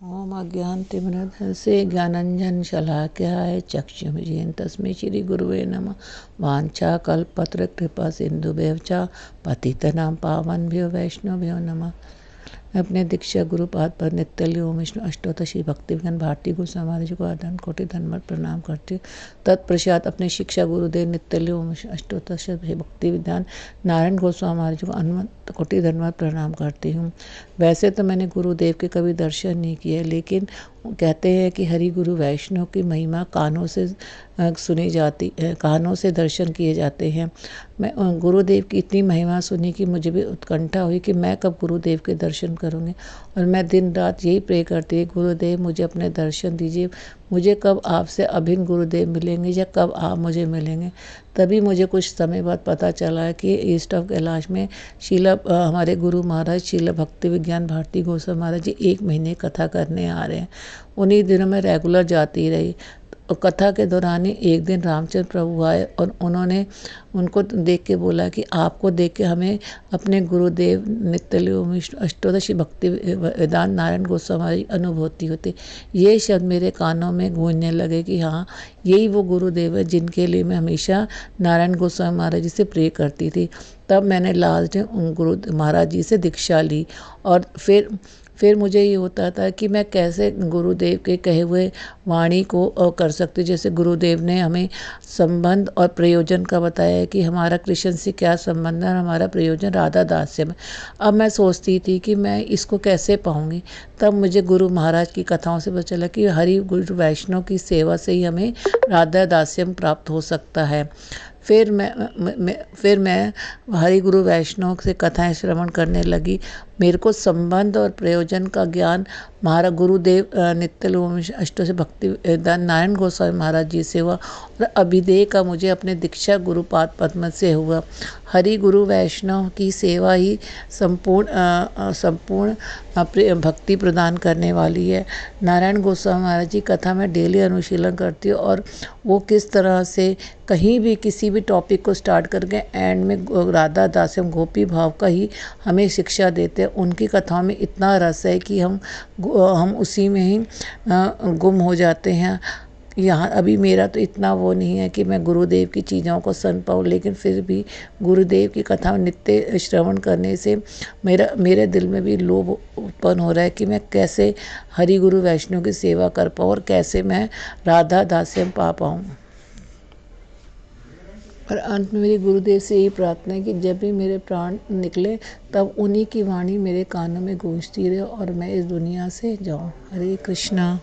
ओम अज्ञानतिमिरन्धस्य ज्ञानाञ्जनशलाकया चक्षुरुन्मीलितं तस्मै श्रीगुरुवे नमः। वाञ्छाकल्पतरुकृपासिन्धुभ्यश्च पतितानां पावनेभ्यो वैष्णवेभ्यो नमः। मैं अपने दीक्षा गुरुपाद पर नित्य ओम विष्णु अष्टोत्तर श्री भक्ति विज्ञान भारती गोस्वामी महाराज को आदान कोटि धन्यवाद प्रणाम करती हूँ। तत्पश्चात अपने शिक्षा गुरुदेव नित्य ओम विष्णु अष्टोत्तर श्री भक्ति विज्ञान नारायण गोस्वामी महाराज को अनंत कोटि धन्यवाद प्रणाम करती हूँ। वैसे तो मैंने गुरुदेव के कभी दर्शन नहीं किए, लेकिन कहते हैं कि हरि गुरु वैष्णव की महिमा कानों से सुनी जाती है, कानों से दर्शन किए जाते हैं। मैं गुरुदेव की इतनी महिमा सुनी कि मुझे भी उत्कंठा हुई कि मैं कब गुरुदेव के दर्शन करूँगी। और मैं दिन रात यही प्रे करती थी, गुरुदेव मुझे अपने दर्शन दीजिए, मुझे कब आपसे अभिन्न गुरुदेव मिलेंगे या कब आप मुझे मिलेंगे। तभी मुझे कुछ समय बाद पता चला कि ईस्ट ऑफ कैलाश में हमारे गुरु महाराज शीला भक्ति विज्ञान भारती गोस्वामी महाराज जी 1 महीने कथा करने आ रहे हैं। उन्हीं दिनों में रेगुलर जाती रही। कथा के दौरान ही एक दिन रामचंद्र प्रभु आए और उन्होंने उनको देख के बोला कि आपको देख के हमें अपने गुरुदेव नित्य अष्टोदशी भक्ति वेदांत नारायण गोस्वामी अनुभूति होती। ये शब्द मेरे कानों में गूंजने लगे कि हाँ, यही वो गुरुदेव है जिनके लिए मैं हमेशा नारायण गोस्वामी महाराज जी से प्रे करती थी। तब मैंने लास्ट डे गुरु महाराज जी से दीक्षा ली। और फिर मुझे ये होता था कि मैं कैसे गुरुदेव के कहे हुए वाणी को कर सकती। जैसे गुरुदेव ने हमें संबंध और प्रयोजन का बताया है कि हमारा कृष्ण से क्या संबंध है और हमारा प्रयोजन राधा दास्य में। अब मैं सोचती थी कि मैं इसको कैसे पाऊंगी। तब मुझे गुरु महाराज की कथाओं से पता चला कि हरि गुरु वैष्णव की सेवा से ही हमें राधा दास्यम प्राप्त हो सकता है। फिर मैं हरि गुरु वैष्णव से कथाएं श्रवण करने लगी। मेरे को संबंध और प्रयोजन का ज्ञान महाराज गुरुदेव नित्य अष्टोत्तर से भक्ति वेदांत नारायण गोस्वामी महाराज जी से हुआ और अभिधेय का मुझे अपने दीक्षा गुरुपाद पद्म से हुआ। हरि गुरु वैष्णव की सेवा ही संपूर्ण भक्ति प्रदान करने वाली है। नारायण गोस्वामी महाराज जी कथा में डेली अनुशीलन करती हूँ और वो किस तरह से कहीं भी किसी भी टॉपिक को स्टार्ट करके एंड में राधा दास्यम गोपी भाव का ही हमें शिक्षा देते हैं। उनकी कथाओं में इतना रस है कि हम उसी में ही गुम हो जाते हैं। यहाँ अभी मेरा तो इतना वो नहीं है कि मैं गुरुदेव की चीज़ों को सुन पाऊँ, लेकिन फिर भी गुरुदेव की कथा नित्य श्रवण करने से मेरे दिल में भी लोभ उत्पन्न हो रहा है कि मैं कैसे हरि गुरु वैष्णव की सेवा कर पाऊँ और कैसे मैं राधा दास्यम पा पाऊँ। और अंत में मेरी गुरुदेव से यही प्रार्थना है कि जब भी मेरे प्राण निकले तब उन्हीं की वाणी मेरे कानों में गूंजती रहे और मैं इस दुनिया से जाऊँ। हरे कृष्णा।